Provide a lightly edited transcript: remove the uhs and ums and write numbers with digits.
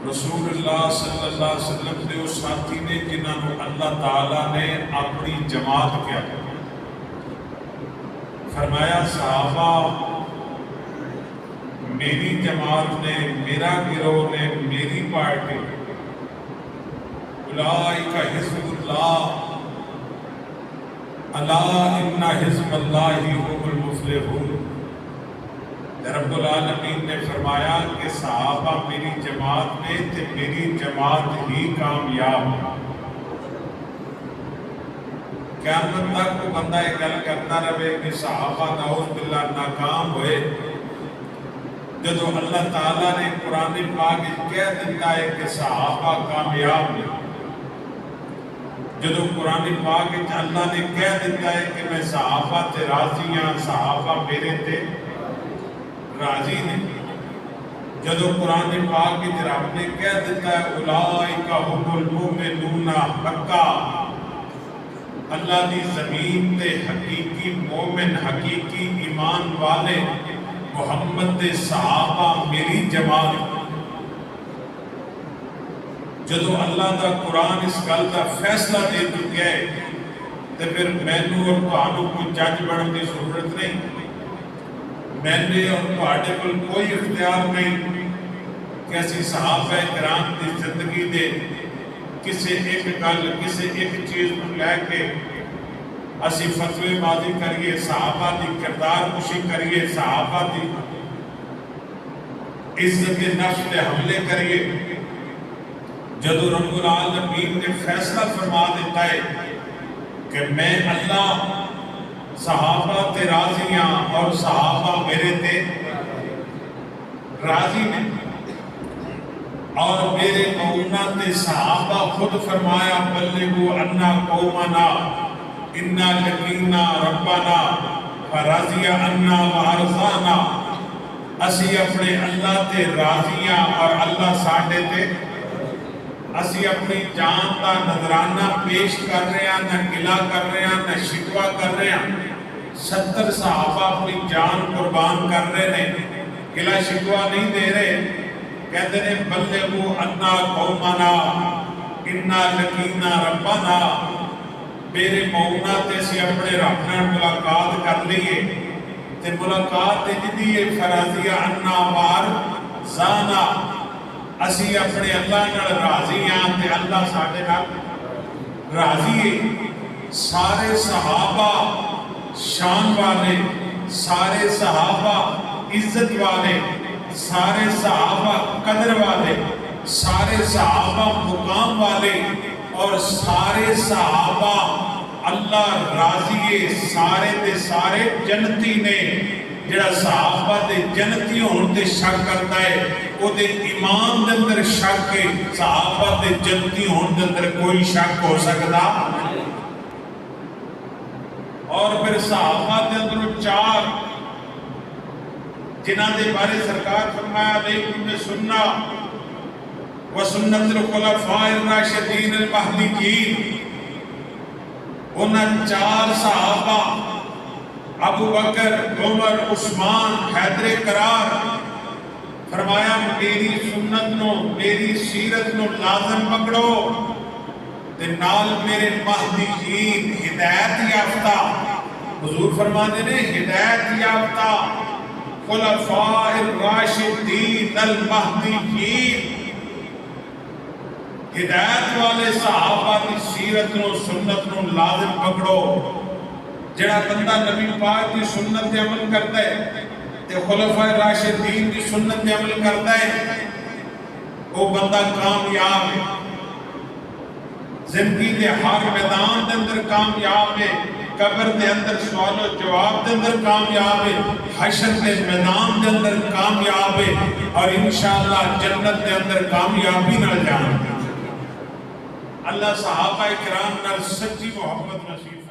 رسول اللہ صلی اللہ علیہ وسلم دے اس ساتھی نے جنہاں کو اللہ تعالیٰ نے اپنی جماعت کیا فرمایا صحابہ میری جماعت نے، میرا گروہ نے، میری پارٹی اولئک حزب اللہ الا ان حزب اللہ هم المفلحون۔ رب العالمین نے فرمایا کہ صحابہ میری جماعت میں تے میری جماعت ہی کامیاب ہے۔ قیامت تک وہ بندہ ایک گل کرتا رہے کہ صحابہ نعوذ باللہ ناکام ہوئے، جدو اللہ تعالیٰ نے قرآن پاک کہہ دیتا ہے کہ صحابہ کامیاب ہیں، جدو قرآن پاک اللہ نے کہہ دیتا ہے کہ میں صحابہ تے راضی ہاں، صحابہ میرے تے راضی نے، جدو قرآن پاک رب نے کہہ دیتا ہے اولئک هم المؤمنون حقا، اللہ دی زمین تے حقیقی مومن، حقیقی ایمان والے محمد دے صحابہ میری جماعت۔ جدو اللہ دا قرآن اس گل دا فیصلہ دے چکا ہے تو پھر مینوں اور تہانوں کوئی جج بننے کی ضرورت نہیں، میں نے اور تہاڈے کول کوئی اختیار نہیں کہ اسی صحابہ کرام دی زندگی دے کسی ایک گل، کسی ایک چیز کو لے کے اسی فتوی بازی کریے، صحابہ دی کردار کشی کریے، صحابہ دی عزت نفس دے حملے کریے۔ جدو رب العالمین نے فیصلہ فرما دیتا ہے کہ میں اللہ صحابہ تے راضی ہاں اور صحابہ میرے تے راضی نے، اور میرے مومنہ تے صحابہ خود فرمایا بلغوا عنا قومنا انا لقینا ربنا فرضی عنا وارضانا، اسی اپنے اللہ تے راضی ہاں اور اللہ ساڈے تے، اسی اپنی جان کا نظرانہ پیش کر رہے ہیں، نہ گلہ کر رہے ہیں، نہ شکوہ کر رہے ہیں۔ 70 صحابہ اپنی جان قربان کر رہے ہیں، گلہ شکوہ نہیں دے رہے، کہتے ہیں بلغوا عنا قومنا انا لقینا ربنا، میرے مومنہ تے سی اپنے رب نال ملاقات کر لیے تے ملاقات جدی ہے فرضی عنا وارضانا، اسی اپنے اللہ نال راضی ہاں تے اللہ ساڈے نال راضی ہے۔ سارے صحابہ شان والے، سارے صحابہ عزت والے، سارے صحابہ قدر والے، سارے صحابہ مقام والے، اور سارے صحابہ اللہ راضی ہے، سارے تے سارے جنتی نے۔ جڑا صحابہ دے جنتی ہون تے شک کرتا ہے وہ دے ایمان دے اندر شک ہے، صحابہ دے جنتی ہون دے اندر کوئی شک ہو سکتا۔ اور پھر صحابہ دے اندر 4 جنہاں دے بارے سرکار فرمایا علیکم بسنہ و سنت الخلفاء الراشدین المہدیین، انہاں 4 صحابہ ابو بکر، عمر، عثمان، حیدر کرار، فرمایا میری سنت نو، میری سیرت نو لازم پکڑو تے نال میرے مہدیین ہدایت یافتہ، حضور فرماتے نے ہدایت یافتہ خلفاء الراشدین المہدیین، ہدایت والے صحابہ کی سیرت نو، سنت نو لازم پکڑو۔ جڑا بندہ نبی پاک کی سنت پہ عمل کرتا ہے تے خلفاء راشدین کی سنت پہ عمل کرتا ہے، وہ بندہ کامیاب ہے، زندگی دے ہر میدان دے اندر کامیاب ہے، قبر دے اندر سوال و جواب دے اندر کامیاب ہے، حشر دے میدان دے اندر کامیاب ہے، اور انشاءاللہ جنت دے اندر کامیابی نہ جان۔ اللہ صحابہ کرام نال سچی محبت نصیب